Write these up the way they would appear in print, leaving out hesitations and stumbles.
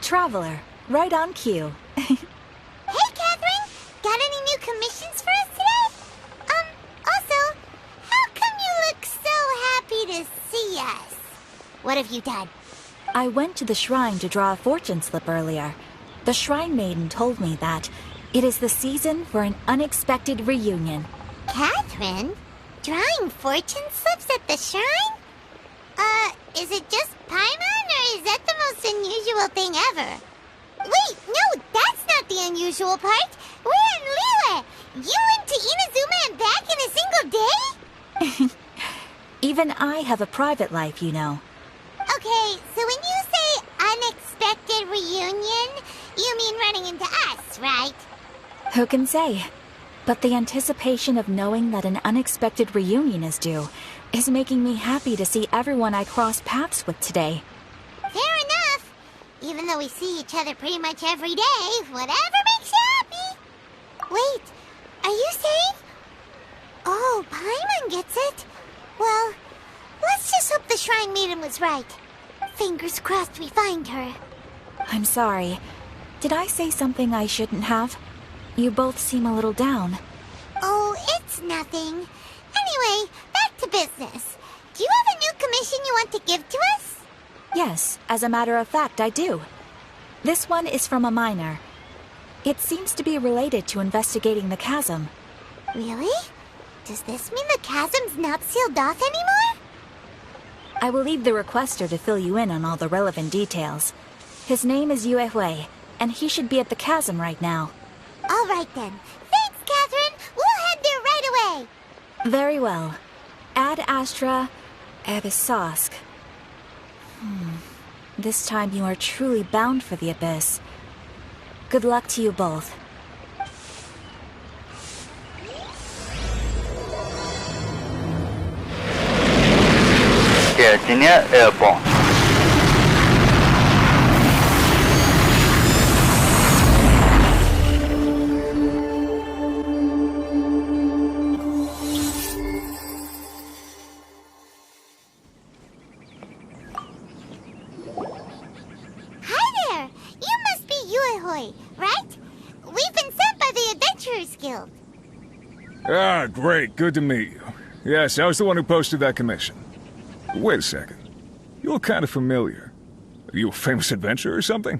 Traveler. Right on cue. Hey, Catherine! Got any new commissions for us today? Also, how come you look so happy to see us? What have you done? I went to the shrine to draw a fortune slip earlier. The shrine maiden told me that it is the season for an unexpected reunion. Catherine? Drawing fortune slips at the shrine? Is it just Paimon, or is that the most unusual thing ever? Wait, no, that's not the unusual part. We're in Liyue. You went to Inazuma and back in a single day? Even I have a private life, you know. Okay, so when you say unexpected reunion, you mean running into us, right? Who can say? But the anticipation of knowing that an unexpected reunion is due is making me happy to see everyone I cross paths with today. Fair enough. Even though we see each other pretty much every day, whatever makes you happy. Wait, are you saying? Oh, Paimon gets it. Well, let's just hope the Shrine Maiden was right. Fingers crossed we find her. I'm sorry. Did I say something I shouldn't have? You both seem a little down. Oh, it's nothing. Anyway, back to business. Do you have a new commission you want to give to us? Yes, as a matter of fact, I do. This one is from a miner. It seems to be related to investigating the chasm. Really? Does this mean the chasm's not sealed off anymore? I will leave the requester to fill you in on all the relevant details. His name is Yue Hui, and he should be at the chasm right now. All right then. Thanks, Catherine. We'll head there right away. Very well. Ad Astra Abyssosk. This time you are truly bound for the abyss. Good luck to you both. Terengineer airborne. Right? We've been sent by the Adventurers Guild. Ah, great. Good to meet you. Yes, I was the one who posted that commission. Wait a second. You look kind of familiar. Are you a famous adventurer or something?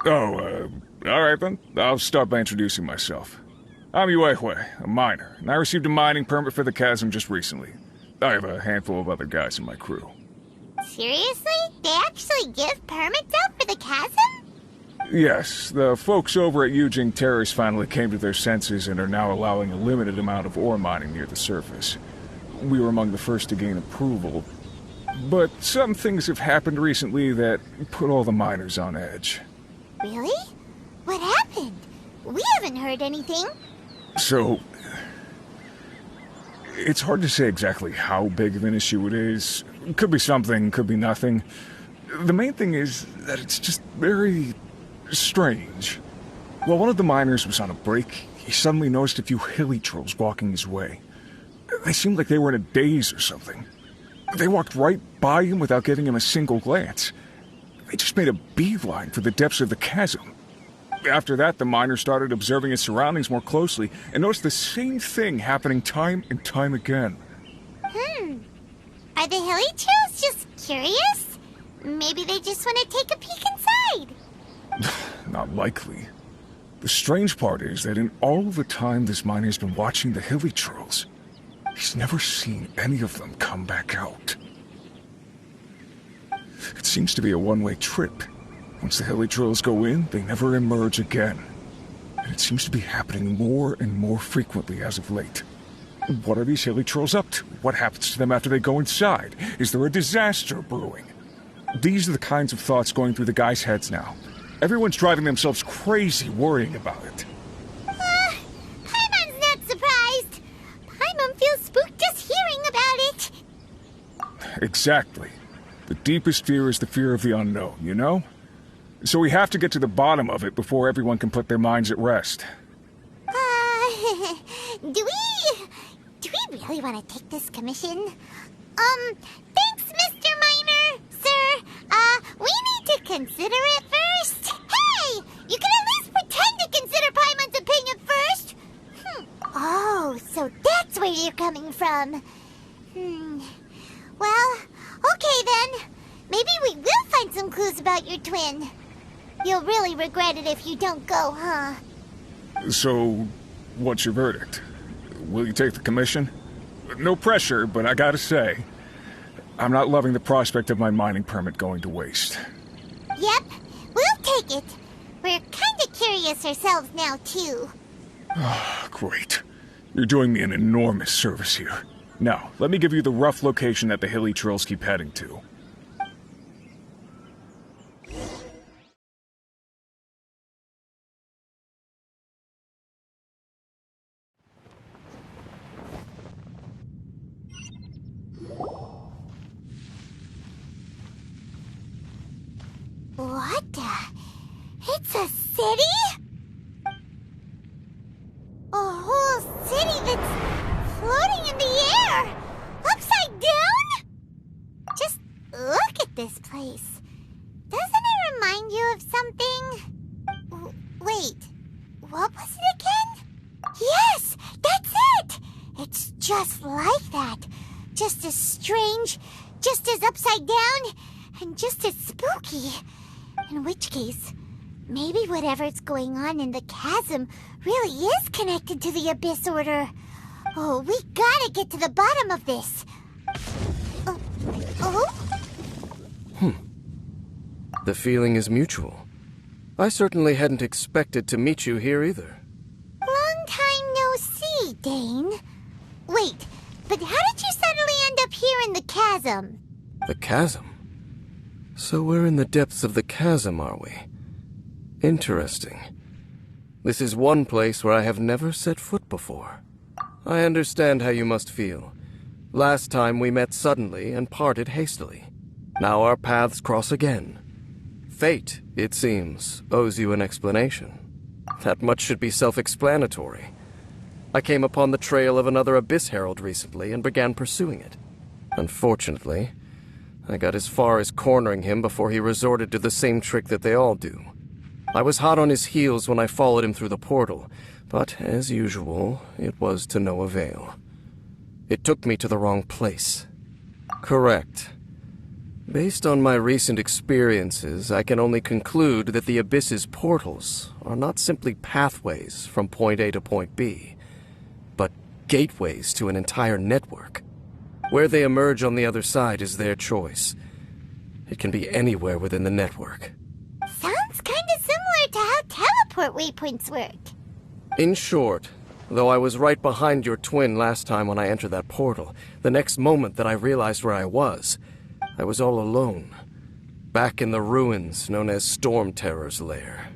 Oh, alright then. I'll start by introducing myself. I'm Yue Hui, a miner, and I received a mining permit for the chasm just recently. I have a handful of other guys in my crew. Seriously? They actually give permits out for the chasm? Yes, the folks over at Yujing Terrace finally came to their senses and are now allowing a limited amount of ore mining near the surface. We were among the first to gain approval, but some things have happened recently that put all the miners on edge. Really? What happened? We haven't heard anything. So, it's hard to say exactly how big of an issue it is. Could be something, could be nothing. The main thing is that it's just very strange. While one of the miners was on a break, he suddenly noticed a few hilly trolls walking his way. They seemed like they were in a daze or something. They walked right by him without giving him a single glance. They just made a beeline for the depths of the chasm. After that, the miner started observing his surroundings more closely and noticed the same thing happening time and time again. Are the hilly trolls just curious? Maybe they just want to take a peek inside. Not likely. The strange part is that in all the time this miner's been watching the hilly trolls, he's never seen any of them come back out. It seems to be a one-way trip. Once the hilly trolls go in, they never emerge again. And it seems to be happening more and more frequently as of late. What are these hilly trolls up to? What happens to them after they go inside? Is there a disaster brewing? These are the kinds of thoughts going through the guys' heads now. Everyone's driving themselves crazy worrying about it. Paimon's not surprised. Paimon feels spooked just hearing about it. Exactly. The deepest fear is the fear of the unknown, you know? So we have to get to the bottom of it before everyone can put their minds at rest. Do we really want to take this commission? Thanks, Mr. Miner, sir. We need to consider it coming from. Well, okay then. Maybe we will find some clues about your twin. You'll really regret it if you don't go, huh? So, what's your verdict? Will you take the commission? No pressure, but I gotta say, I'm not loving the prospect of my mining permit going to waste. Yep, we'll take it. We're kinda curious ourselves now, too. Great. You're doing me an enormous service here. Now, let me give you the rough location that the hilly trails keep heading to. What the? It's a city? A whole city that's floating in the air! Upside down? Just look at this place. Doesn't it remind you of something? Wait, what was it again? Yes, that's it! It's just like that. Just as strange, just as upside down, and just as spooky. In which case, maybe whatever's going on in the chasm really is connected to the Abyss Order. Oh, we gotta get to the bottom of this. The feeling is mutual. I certainly hadn't expected to meet you here either. Long time no see, Dane. Wait, but how did you suddenly end up here in the chasm? The chasm? So we're in the depths of the chasm, are we? Interesting. This is one place where I have never set foot before. I understand how you must feel. Last time we met suddenly and parted hastily. Now our paths cross again. Fate, it seems, owes you an explanation. That much should be self-explanatory. I came upon the trail of another Abyss Herald recently and began pursuing it. Unfortunately, I got as far as cornering him before he resorted to the same trick that they all do. I was hot on his heels when I followed him through the portal, but as usual, it was to no avail. It took me to the wrong place. Correct. Based on my recent experiences, I can only conclude that the Abyss's portals are not simply pathways from point A to point B, but gateways to an entire network. Where they emerge on the other side is their choice. It can be anywhere within the network. Sounds kinda similar to how teleport waypoints work. In short, though I was right behind your twin last time when I entered that portal, the next moment that I realized where I was all alone, back in the ruins known as Storm Terror's lair.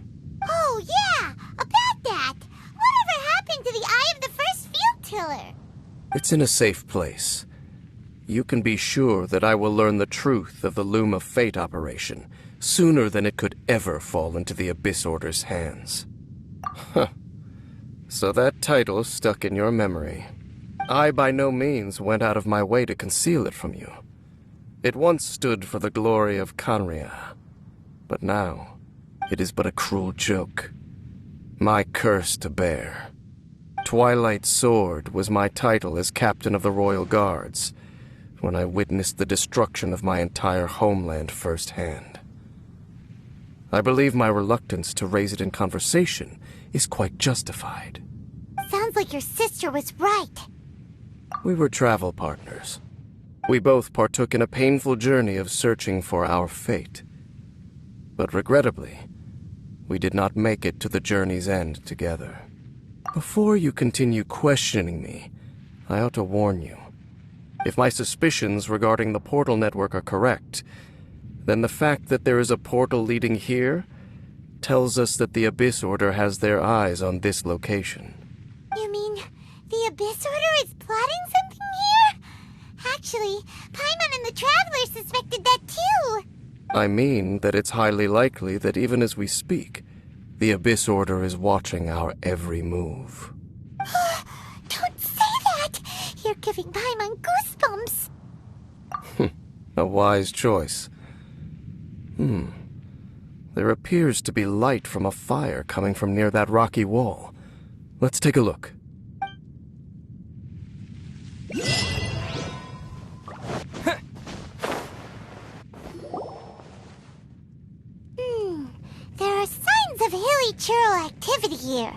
Oh yeah, about that! Whatever happened to the Eye of the First Field Tiller? It's in a safe place. You can be sure that I will learn the truth of the Loom of Fate operation sooner than it could ever fall into the Abyss Order's hands. Huh. So that title stuck in your memory. I by no means went out of my way to conceal it from you. It once stood for the glory of Canria, but now it is but a cruel joke. My curse to bear. Twilight Sword was my title as captain of the Royal Guards when I witnessed the destruction of my entire homeland firsthand. I believe my reluctance to raise it in conversation is quite justified. Sounds like your sister was right. We were travel partners. We both partook in a painful journey of searching for our fate. But regrettably, we did not make it to the journey's end together. Before you continue questioning me, I ought to warn you. If my suspicions regarding the portal network are correct, then the fact that there is a portal leading here tells us that the Abyss Order has their eyes on this location. You mean the Abyss Order is plotting something here? Actually, Paimon and the Traveler suspected that too. I mean that it's highly likely that even as we speak, the Abyss Order is watching our every move. Don't say that! You're giving Paimon goosebumps. A wise choice. There appears to be light from a fire coming from near that rocky wall. Let's take a look. hilly churl activity here.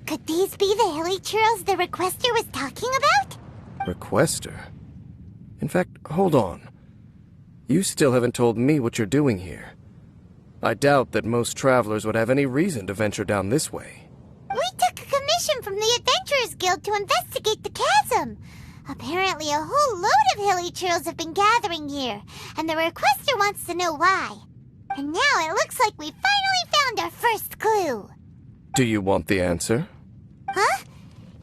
Could these be the hilly churls the requester was talking about? Requester? In fact, hold on. You still haven't told me what you're doing here. I doubt that most travelers would have any reason to venture down this way. We took a commission from the Adventurers Guild to investigate the chasm. Apparently a whole load of hilly churls have been gathering here, and the requester wants to know why. And now it looks like we finally found our first clue. Do you want the answer? Huh?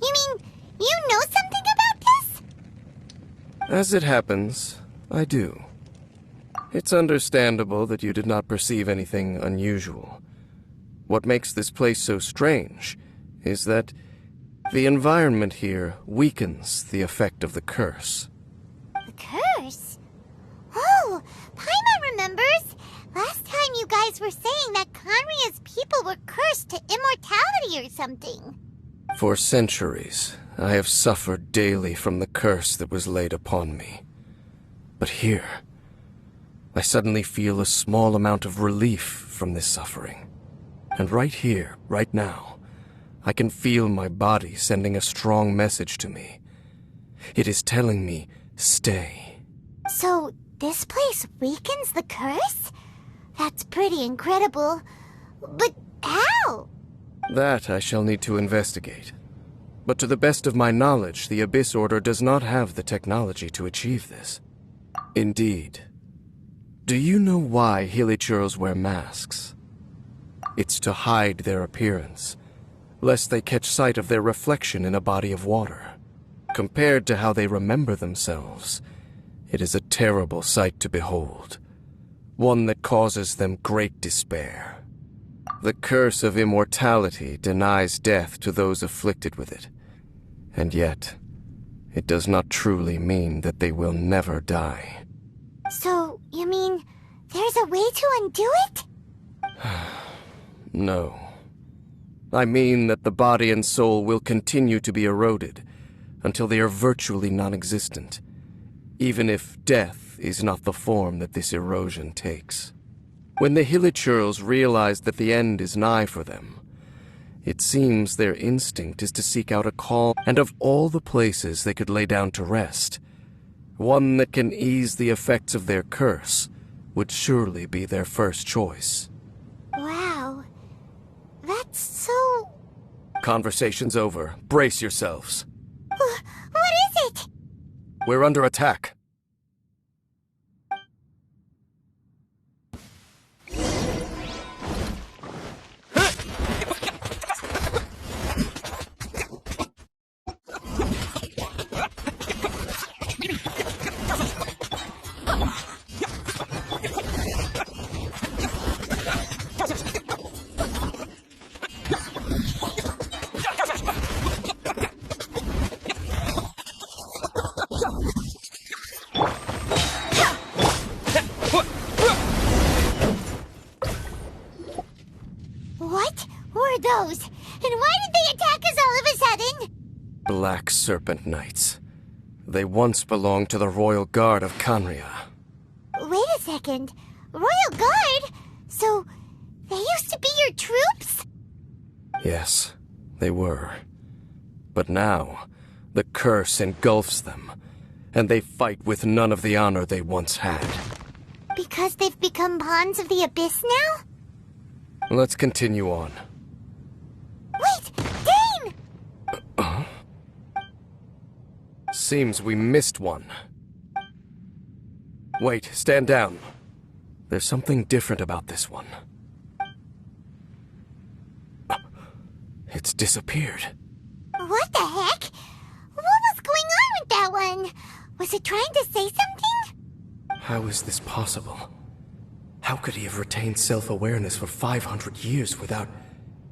You mean you know something about this? As it happens, I do. It's understandable that you did not perceive anything unusual. What makes this place so strange is that the environment here weakens the effect of the curse. The curse? Oh, Paimon remembers. Last time you guys were saying that Conria's people were cursed to immortality or something. For centuries, I have suffered daily from the curse that was laid upon me. But here, I suddenly feel a small amount of relief from this suffering. And right here, right now, I can feel my body sending a strong message to me. It is telling me, stay. So, this place weakens the curse? That's pretty incredible. But how? That I shall need to investigate. But to the best of my knowledge, the Abyss Order does not have the technology to achieve this. Indeed. Do you know why Hilichurls wear masks? It's to hide their appearance, lest they catch sight of their reflection in a body of water. Compared to how they remember themselves, it is a terrible sight to behold. One that causes them great despair. The curse of immortality denies death to those afflicted with it. And yet, it does not truly mean that they will never die. So, you mean there's a way to undo it? No. I mean that the body and soul will continue to be eroded until they are virtually non-existent, even if death is not the form that this erosion takes. When the Hilichurls realize that the end is nigh for them, it seems their instinct is to seek out a calm, and of all the places they could lay down to rest, one that can ease the effects of their curse would surely be their first choice. Wow. That's so... Conversation's over. Brace yourselves. What is it? We're under attack. What were those? And why did they attack us all of a sudden? Black Serpent Knights. They once belonged to the Royal Guard of Conria. Wait a second. Royal Guard? So, they used to be your troops? Yes, they were. But now, the curse engulfs them, and they fight with none of the honor they once had. Because they've become pawns of the Abyss now? Let's continue on. Wait! Dane! Seems we missed one. Wait, stand down. There's something different about this one. It's disappeared. What the heck? What was going on with that one? Was it trying to say something? How is this possible? How could he have retained self-awareness for 500 years without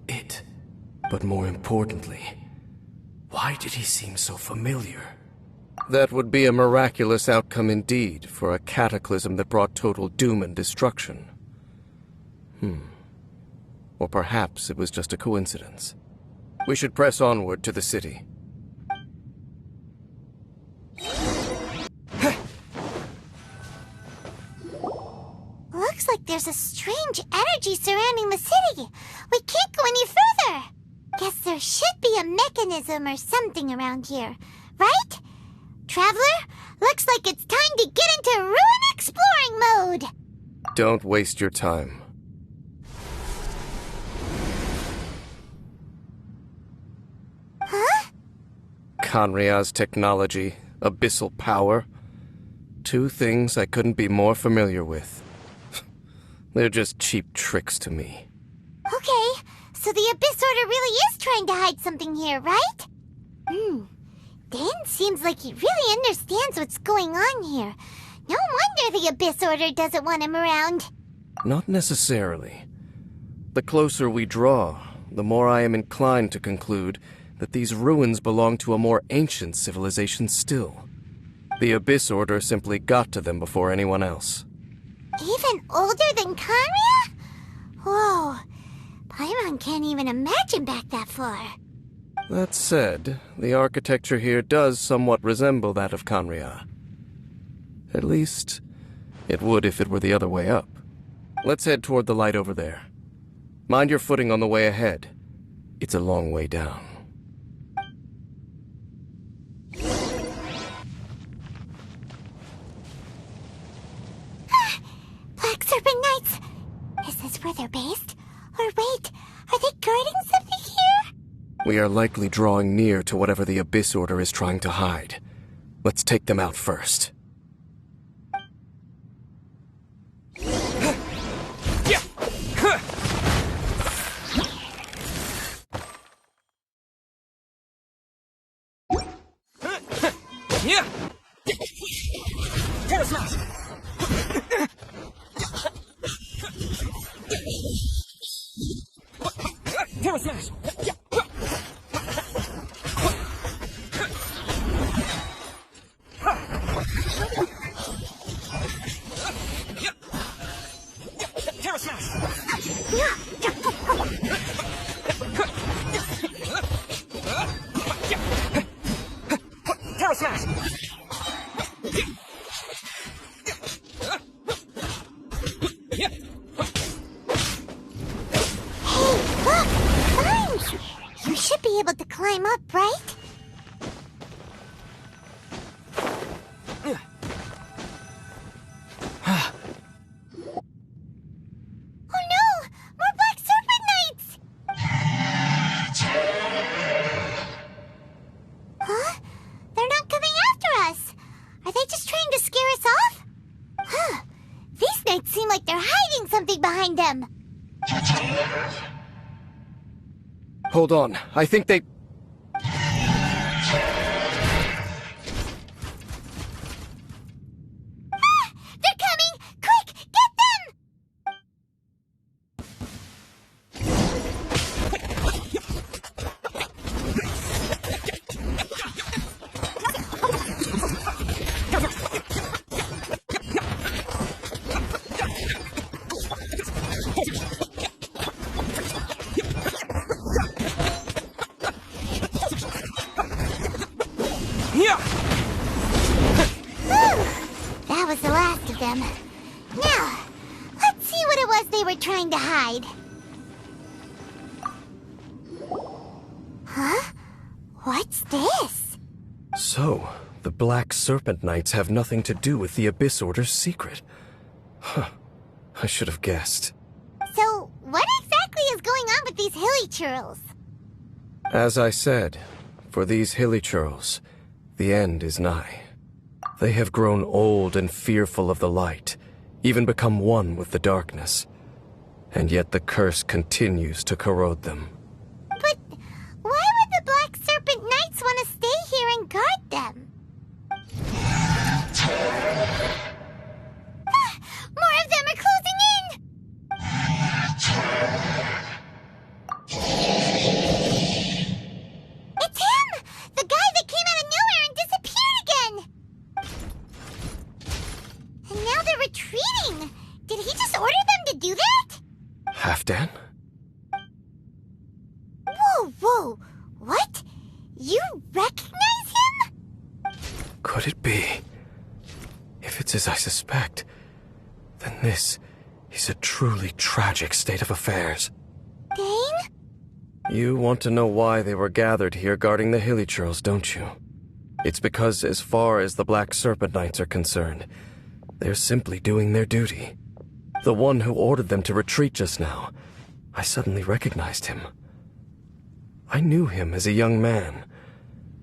it? But more importantly, why did he seem so familiar? That would be a miraculous outcome indeed for a cataclysm that brought total doom and destruction. Or perhaps it was just a coincidence. We should press onward to the city. Looks Looks like there's a strange energy surrounding the city. We can't go any further. Guess there should be a mechanism or something around here, right? Traveler, looks like it's time to get into ruin exploring mode. Don't waste your time. Huh? Khanria's technology, abyssal power. Two things I couldn't be more familiar with. They're just cheap tricks to me. Okay, so the Abyss Order really is trying to hide something here, right? Dan seems like he really understands what's going on here. No wonder the Abyss Order doesn't want him around. Not necessarily. The closer we draw, the more I am inclined to conclude that these ruins belong to a more ancient civilization still. The Abyss Order simply got to them before anyone else. Even older than Khanria? Whoa, Paimon can't even imagine back that far. That said, the architecture here does somewhat resemble that of Khanria. At least, it would if it were the other way up. Let's head toward the light over there. Mind your footing on the way ahead. It's a long way down. Black Serpent Knights! Is this where they're based? Or wait, are they guarding something here? We are likely drawing near to whatever the Abyss Order is trying to hide. Let's take them out first. You should be able to climb up, right? Oh no! More Black Serpent Knights! Huh? They're not coming after us! Are they just trying to scare us off? Huh. These knights seem like they're hiding something behind them. Hold on, I think they... They're coming! Quick, get them! That was the last of them. Now, let's see what it was they were trying to hide. Huh? What's this? So, the Black Serpent Knights have nothing to do with the Abyss Order's secret. Huh. I should have guessed. So, what exactly is going on with these hilly churls? As I said, for these hilly churls, the end is nigh. They have grown old and fearful of the light, even become one with the darkness. And yet the curse continues to corrode them. But why would the Black Serpent Knights want to stay here and guard them? More of them are closing in! It's him! The guy that came out of nowhere and disappeared again! And now they're retreating! Did he just order them to do that? Halfdan? Whoa, whoa! What? You recognize him? Could it be? If it's as I suspect, then this He's a truly tragic state of affairs. Dane? You want to know why they were gathered here guarding the Hilly Churls, don't you? It's because as far as the Black Serpent Knights are concerned, they're simply doing their duty. The one who ordered them to retreat just now, I suddenly recognized him. I knew him as a young man,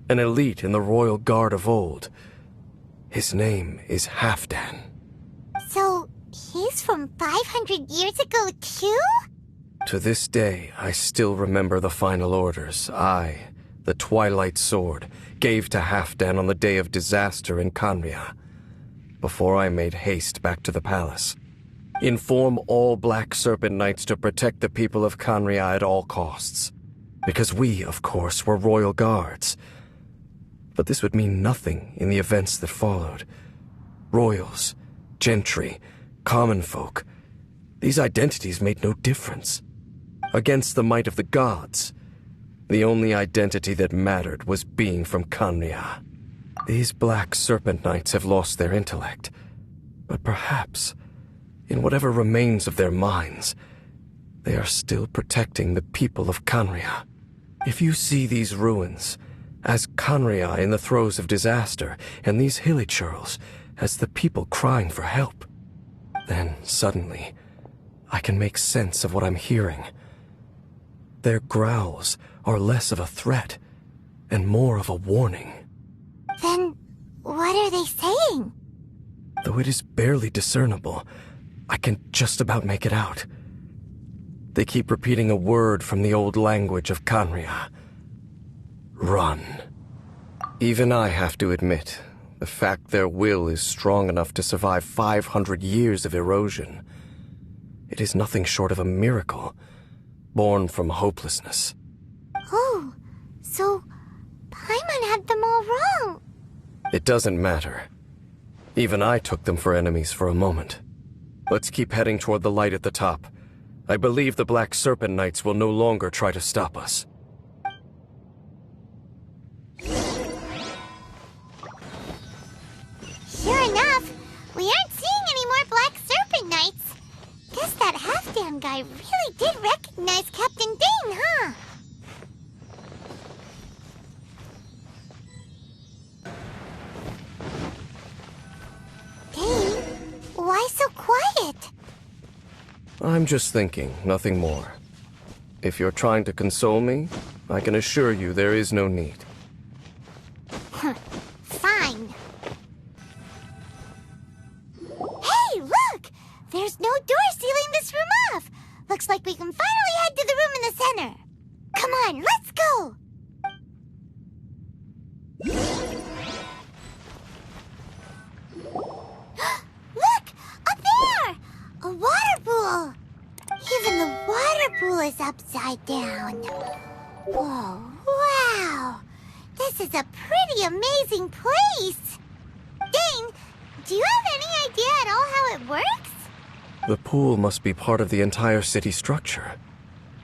an elite in the Royal Guard of old. His name is Halfdan. So, he's from 500 years ago too? To this day, I still remember the final orders I, the Twilight Sword, gave to Halfdan on the day of disaster in Khaenri'ah, before I made haste back to the palace. Inform all Black Serpent Knights to protect the people of Khaenri'ah at all costs. Because we, of course, were royal guards. But this would mean nothing in the events that followed. Royals, gentry, common folk, these identities made no difference. Against the might of the gods, the only identity that mattered was being from Khaenri'ah. These Black Serpent Knights have lost their intellect, but perhaps, in whatever remains of their minds, they are still protecting the people of Khaenri'ah. If you see these ruins as Khaenri'ah in the throes of disaster, and these Hilly Churls as the people crying for help, then suddenly I can make sense of what I'm hearing. Their growls are less of a threat and more of a warning. Then, what are they saying? Though it is barely discernible, I can just about make it out. They keep repeating a word from the old language of Khaenri'ah. Run. Even I have to admit, the fact their will is strong enough to survive 500 years of erosion. It is nothing short of a miracle, born from hopelessness. Oh, so Paimon had them all wrong. It doesn't matter. Even I took them for enemies for a moment. Let's keep heading toward the light at the top. I believe the Black Serpent Knights will no longer try to stop us. Sure enough, we aren't seeing any more Black Serpent Knights. Guess that Halfdan guy really did recognize Captain Dane, huh? Dane, why so quiet? I'm just thinking, nothing more. If you're trying to console me, I can assure you there is no need. Fine. Hey, look! There's no door sealing this room off. Looks like we can finally head to the room in the center. Come on, let's go! Look! Up there! A water pool! Even the water pool is upside down. Whoa, wow! This is a pretty amazing place! Dane, do you have any idea at all how it works? The pool must be part of the entire city structure.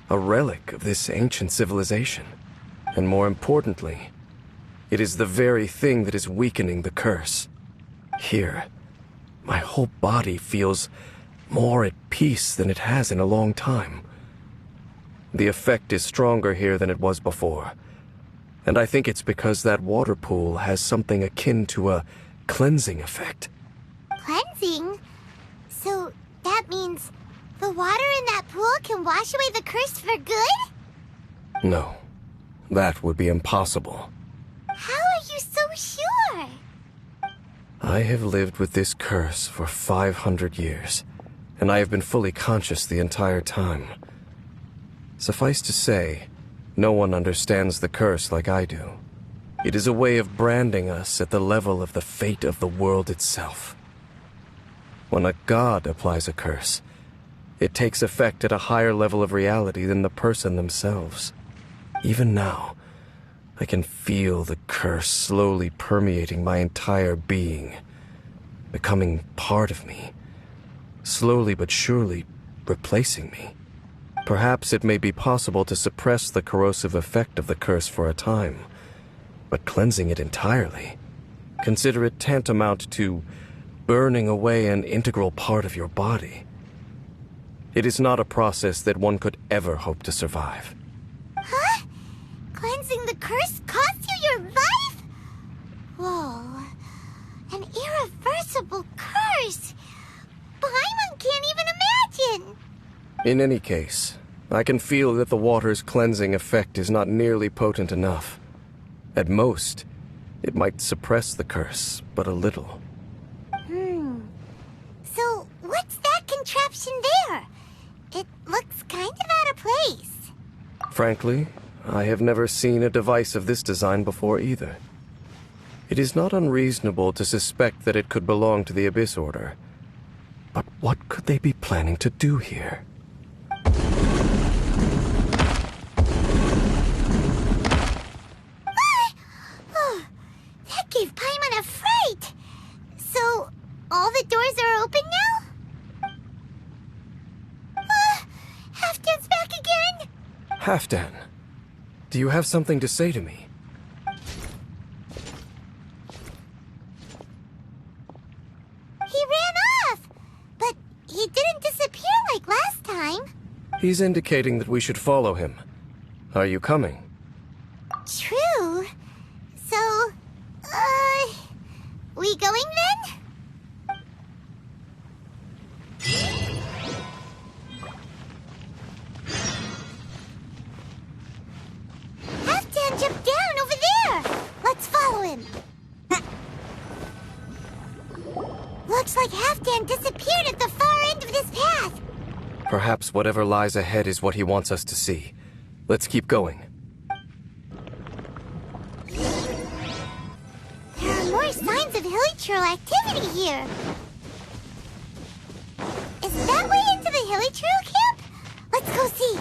A relic of this ancient civilization. And more importantly, it is the very thing that is weakening the curse. Here, my whole body feels more at peace than it has in a long time. The effect is stronger here than it was before. And I think it's because that water pool has something akin to a cleansing effect. Cleansing? So that means the water in that pool can wash away the curse for good? No, that would be impossible. How are you so sure? I have lived with this curse for 500 years, and I have been fully conscious the entire time. Suffice to say, no one understands the curse like I do. It is a way of branding us at the level of the fate of the world itself. When a god applies a curse, it takes effect at a higher level of reality than the person themselves. Even now, I can feel the curse slowly permeating my entire being, becoming part of me, slowly but surely replacing me. Perhaps it may be possible to suppress the corrosive effect of the curse for a time, but cleansing it entirely, consider it tantamount to burning away an integral part of your body. It is not a process that one could ever hope to survive. Huh? Cleansing the curse cost you your life? Whoa. An irreversible curse. Paimon can't even imagine. In any case, I can feel that the water's cleansing effect is not nearly potent enough. At most, it might suppress the curse, but a little. So, what's that contraption there? It looks kind of out of place. Frankly, I have never seen a device of this design before either. It is not unreasonable to suspect that it could belong to the Abyss Order. But what could they be planning to do here? That gave Paimon a fright. So, all the doors are open now? Halfdan's back again? Halfdan, do you have something to say to me? He ran off, but he didn't disappear like last time. He's indicating that we should follow him. Are you coming? True. So, we going then? Halfdan jumped down over there. Let's follow him. Looks like Halfdan disappeared at the far end of this path. Perhaps whatever lies ahead is what he wants us to see. Let's keep going. There are more signs of hilichurl activity here. Is that way into the hilichurl camp? Let's go see.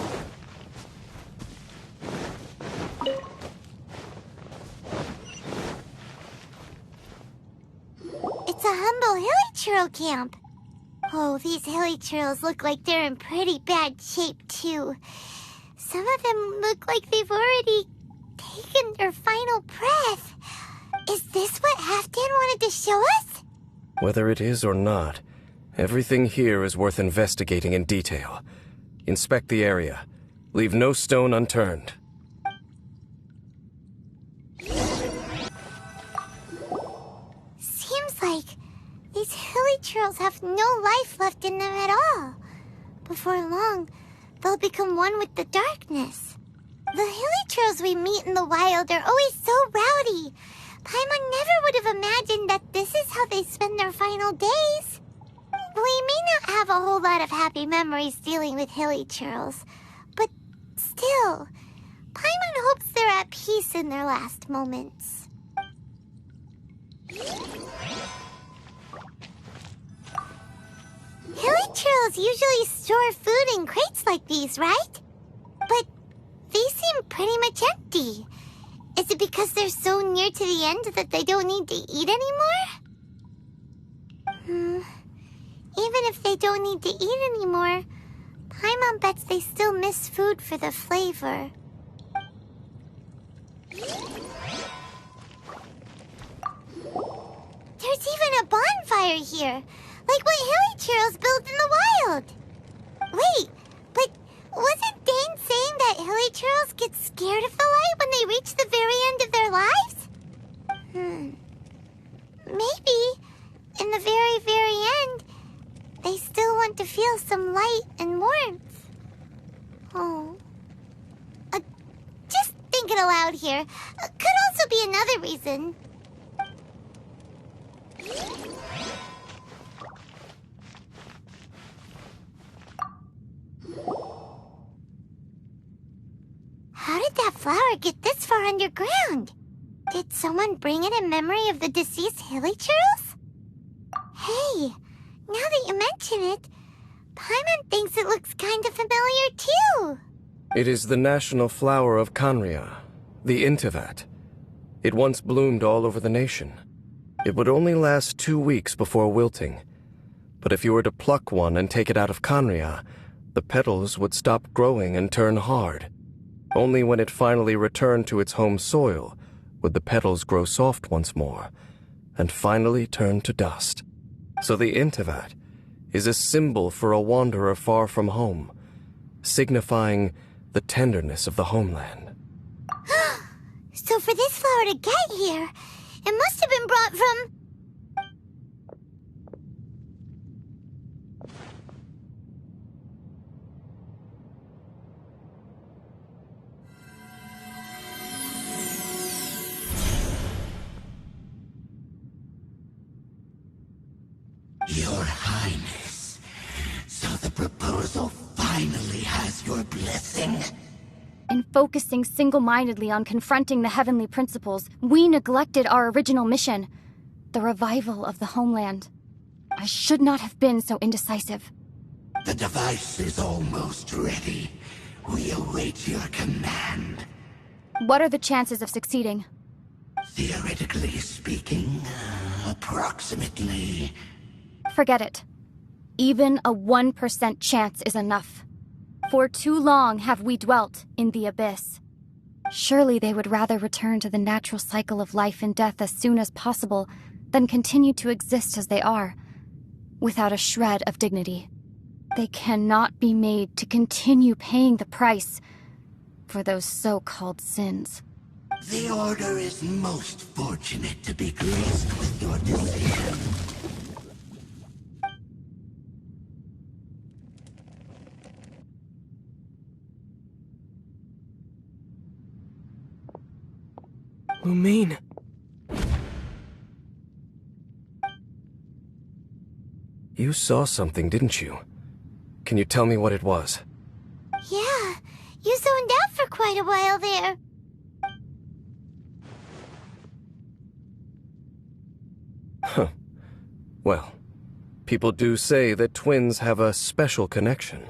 It's a humble hilichurl camp. Oh, these hilichurls look like they're in pretty bad shape, too. Some of them look like they've already taken their final breath. Is this what Halfdan wanted to show us? Whether it is or not, everything here is worth investigating in detail. Inspect the area. Leave no stone unturned. Seems like these hilichurls have no life left in them at all. Before long, they'll become one with the darkness. The hilichurls we meet in the wild are always so rowdy. Paimon never would have imagined that this is how they spend their final days. We may not have a whole lot of happy memories dealing with hilichurls, but still, Paimon hopes they're at peace in their last moments. Hilichurls usually store food in crates like these, right? But these seem pretty much empty. Is it because they're so near to the end that they don't need to eat anymore? Even if they don't need to eat anymore, Paimon bets they still miss food for the flavor. There's even a bonfire here, like what hilichurls build in the wild. Wait, but wasn't Dane saying that hilichurls get scared of the light when they reach the very end of their lives? Maybe, in the very, very end, they still want to feel some light and warmth. Oh. Just thinking aloud here. Could also be another reason. How did that flower get this far underground? Did someone bring it in memory of the deceased hilichurls? Hey, now that you mention it, Paimon thinks it looks kind of familiar too. It is the national flower of Khaenri'ah, the Intivat. It once bloomed all over the nation. It would only last 2 weeks before wilting. But if you were to pluck one and take it out of Khaenri'ah, the petals would stop growing and turn hard. Only when it finally returned to its home soil would the petals grow soft once more, and finally turn to dust. So the Intivat is a symbol for a wanderer far from home, signifying the tenderness of the homeland. So for this flower to get here, it must have been brought from... Your Highness, so the proposal finally has your blessing? In focusing single-mindedly on confronting the heavenly principles, we neglected our original mission, the revival of the homeland. I should not have been so indecisive. The device is almost ready. We await your command. What are the chances of succeeding? Theoretically speaking, approximately... Forget it. Even a 1% chance is enough. For too long have we dwelt in the abyss. Surely they would rather return to the natural cycle of life and death as soon as possible than continue to exist as they are, without a shred of dignity. They cannot be made to continue paying the price for those so-called sins. The Order is most fortunate to be graced with your decision. Lumine. You saw something, didn't you? Can you tell me what it was? Yeah, you zoned out for quite a while there. Huh. Well, people do say that twins have a special connection.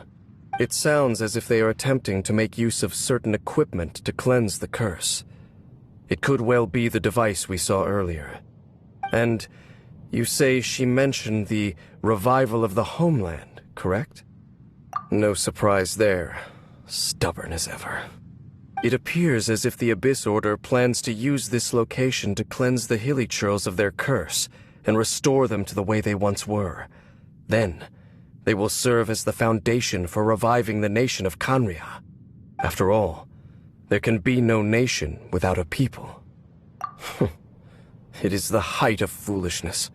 It sounds as if they are attempting to make use of certain equipment to cleanse the curse. It could well be the device we saw earlier. And you say she mentioned the revival of the homeland, correct? No surprise there. Stubborn as ever. It appears as if the Abyss Order plans to use this location to cleanse the Hilichurls of their curse and restore them to the way they once were. Then, they will serve as the foundation for reviving the nation of Khaenri'ah. After all, there can be no nation without a people. It is the height of foolishness.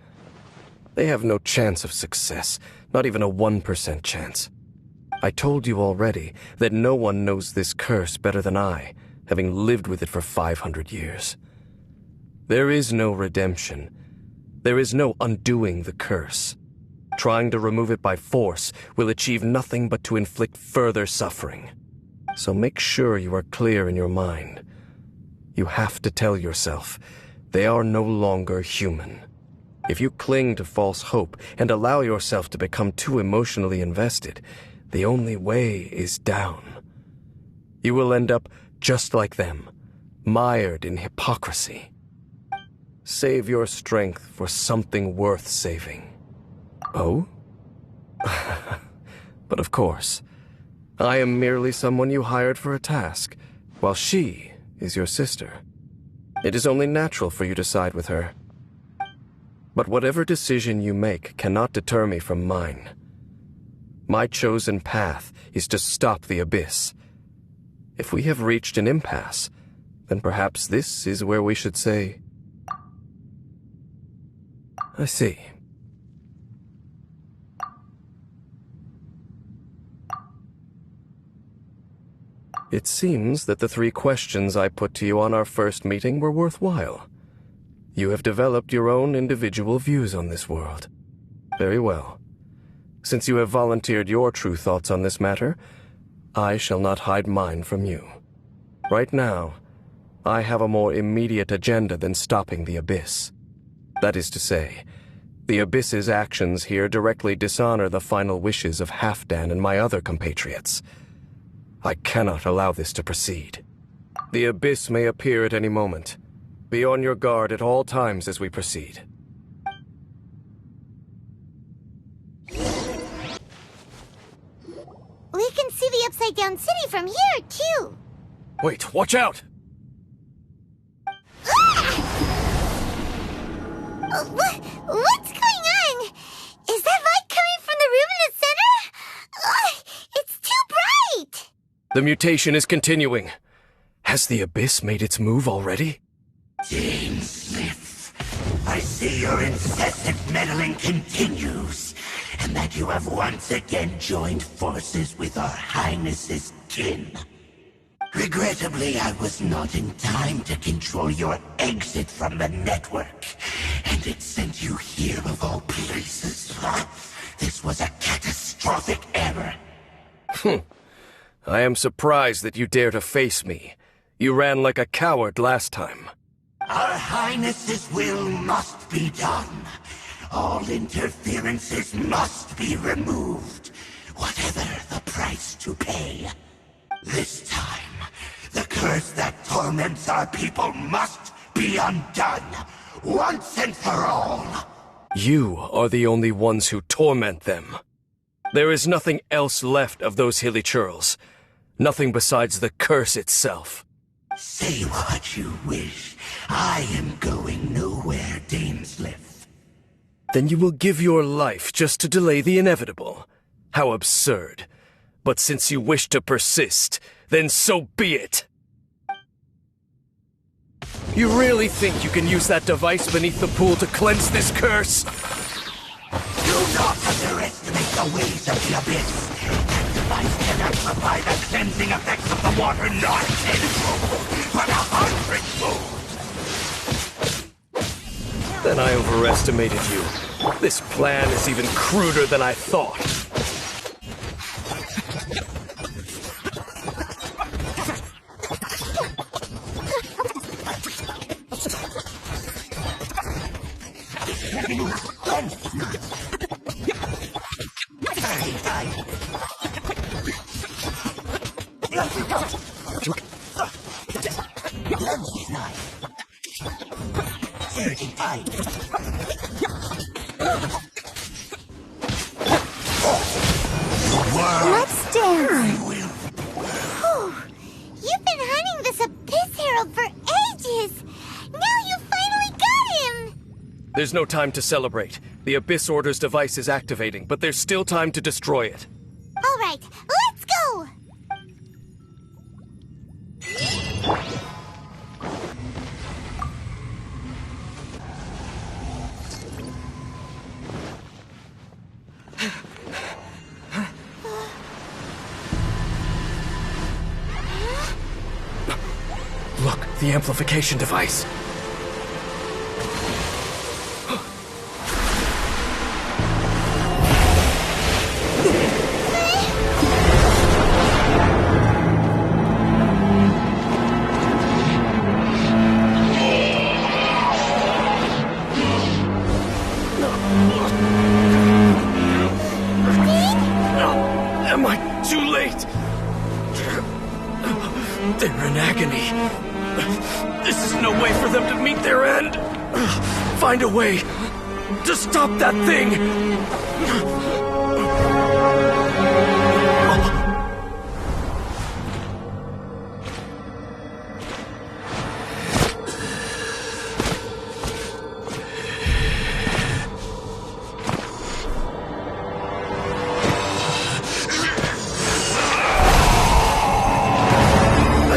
They have no chance of success, not even a 1% chance. I told you already that no one knows this curse better than I, having lived with it for 500 years. There is no redemption. There is no undoing the curse. Trying to remove it by force will achieve nothing but to inflict further suffering. So make sure you are clear in your mind. You have to tell yourself, they are no longer human. If you cling to false hope and allow yourself to become too emotionally invested, the only way is down. You will end up just like them, mired in hypocrisy. Save your strength for something worth saving. Oh? But of course, I am merely someone you hired for a task, while she is your sister. It is only natural for you to side with her. But whatever decision you make cannot deter me from mine. My chosen path is to stop the Abyss. If we have reached an impasse, then perhaps this is where we should say... I see. It seems that the 3 questions I put to you on our first meeting were worthwhile. You have developed your own individual views on this world. Very well. Since you have volunteered your true thoughts on this matter, I shall not hide mine from you. Right now, I have a more immediate agenda than stopping the Abyss. That is to say, the Abyss's actions here directly dishonor the final wishes of Halfdan and my other compatriots. I cannot allow this to proceed. The Abyss may appear at any moment. Be on your guard at all times as we proceed. We can see the Upside Down City from here, too. Wait, watch out! What's going on? Is that light coming from the The mutation is continuing. Has the Abyss made its move already? Dainsleif, I see your incessant meddling continues, and that you have once again joined forces with our Highness's kin. Regrettably, I was not in time to control your exit from the network, and it sent you here of all places. This was a catastrophic error. I am surprised that you dare to face me. You ran like a coward last time. Our Highness's will must be done. All interferences must be removed, whatever the price to pay. This time, the curse that torments our people must be undone, once and for all. You are the only ones who torment them. There is nothing else left of those hilly churls. Nothing besides the curse itself. Say what you wish. I am going nowhere, Dainsleif. Then you will give your life just to delay the inevitable. How absurd. But since you wish to persist, then so be it. You really think you can use that device beneath the pool to cleanse this curse? Do not underestimate the ways of the Abyss. That device cannot provide the cleansing effects of the water not tenfold, but 100-fold. Then I overestimated you. This plan is even cruder than I thought. Let's dance! Whew. You've been hunting this Abyss Herald for ages! Now you finally got him! There's no time to celebrate. The Abyss Order's device is activating, but there's still time to destroy it. Alright, let's go! Look, the amplification device. Am I too late? They're in agony. This is no way for them to meet their end. Find a way to stop that thing.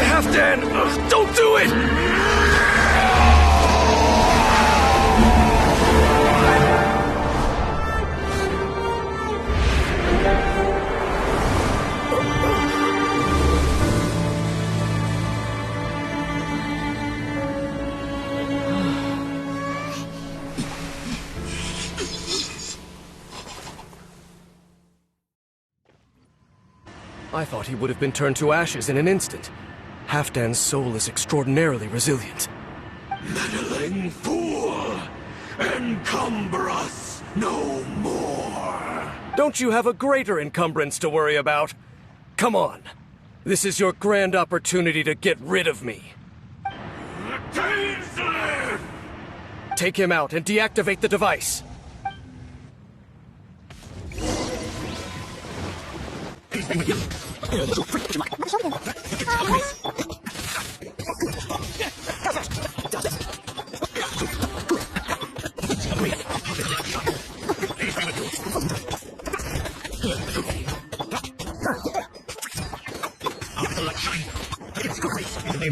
Halfdan, don't do it! I thought he would have been turned to ashes in an instant. Halfdan's soul is extraordinarily resilient. Meddling fool! Encumber us no more! Don't you have a greater encumbrance to worry about? Come on. This is your grand opportunity to get rid of me. Dainsleif! Take him out and deactivate the device. Terra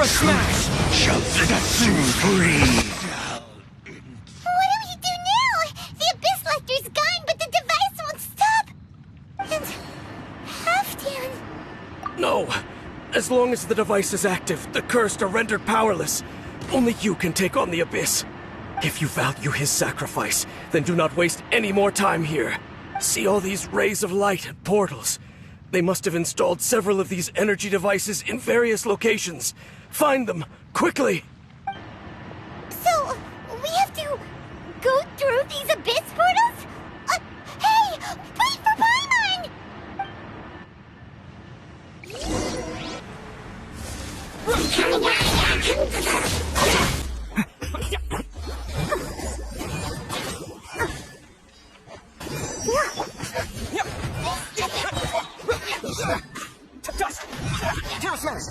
Smash! What do we do now? The Abyss Lecter's gone, but the device won't stop! And... Halfdan... No! As long as the device is active, the cursed are rendered powerless. Only you can take on the Abyss. If you value his sacrifice, then do not waste any more time here. See all these rays of light and portals? They must have installed several of these energy devices in various locations. Find them, quickly! So, we have to go through these Abyss portals? Hey! Wait for Paimon! Terra Smash!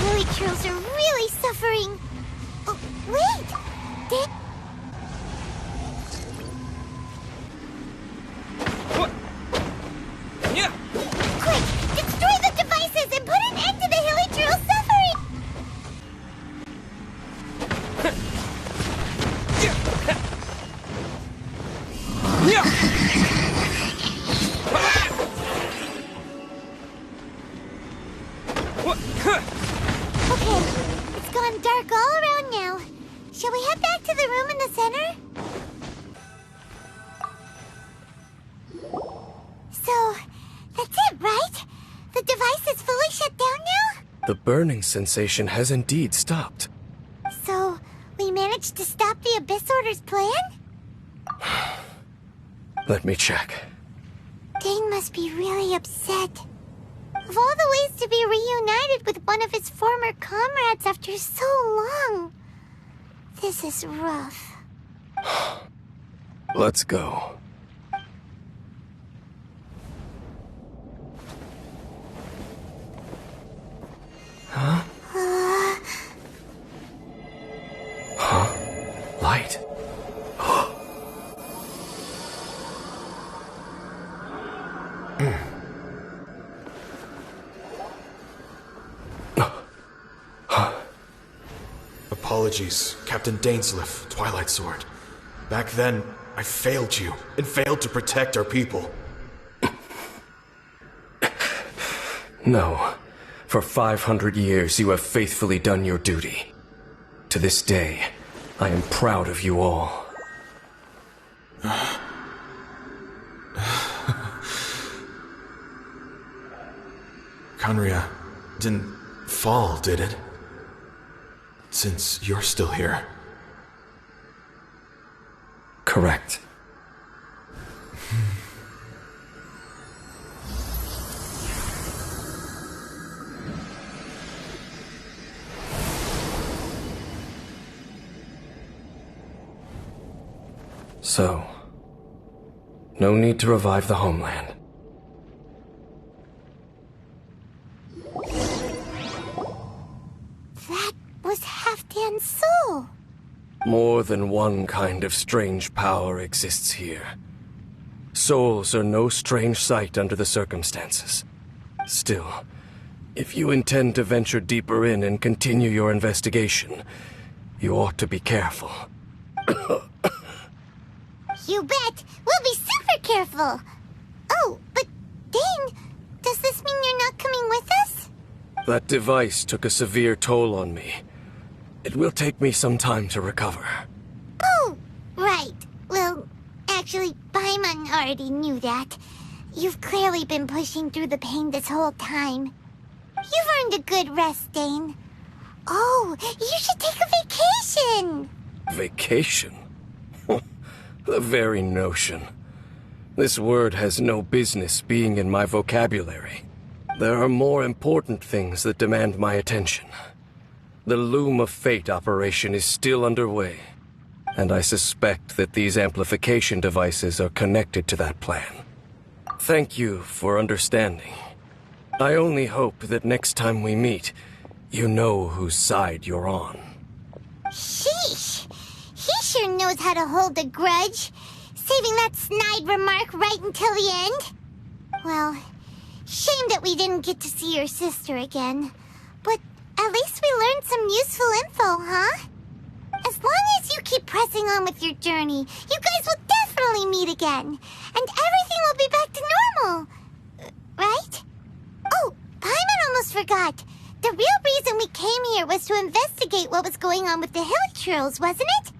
Lily Trills are really suffering. Oh, wait! Quick! Destroy the devices and put an end to the Hilly Trill suffering! Okay, it's gone dark all around now. Shall we head back to the room in the center? So, that's it, right? The device is fully shut down now? The burning sensation has indeed stopped. So, we managed to stop the Abyss Order's plan? Let me check. Dane must be really upset. Of all the ways to be reunited with one of his former comrades after so long, this is rough. Let's go. Huh? Huh? Light. Apologies, Captain Dainsleif, Twilight Sword. Back then, I failed you, and failed to protect our people. No. For 500 years, you have faithfully done your duty. To this day, I am proud of you all. Conria didn't fall, did it? Since you're still here. Correct. So, no need to revive the homeland. That was Halfdan's soul. More than one kind of strange power exists here. Souls are no strange sight under the circumstances. Still, if you intend to venture deeper in and continue your investigation, you ought to be careful. You bet! We'll be super careful! Oh, but Dane, does this mean you're not coming with us? That device took a severe toll on me. It will take me some time to recover. Oh, right. Well, actually, Paimon already knew that. You've clearly been pushing through the pain this whole time. You've earned a good rest, Dane. Oh, you should take a vacation! Vacation? The very notion. This word has no business being in my vocabulary. There are more important things that demand my attention. The Loom of Fate operation is still underway, and I suspect that these amplification devices are connected to that plan. Thank you for understanding. I only hope that next time we meet, you know whose side you're on. Sheesh! He sure knows how to hold a grudge, saving that snide remark right until the end. Well, shame that we didn't get to see your sister again, but at least we learned some useful info, huh? As long as you keep pressing on with your journey, you guys will definitely meet again, and everything will be back to normal. Right? Oh, Paimon almost forgot. The real reason we came here was to investigate what was going on with the hill trolls, wasn't it?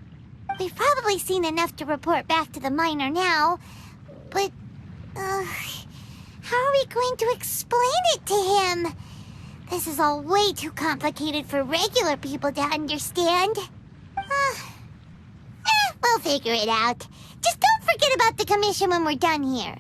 We've probably seen enough to report back to the miner now, but, how are we going to explain it to him? This is all way too complicated for regular people to understand. We'll figure it out. Just don't forget about the commission when we're done here.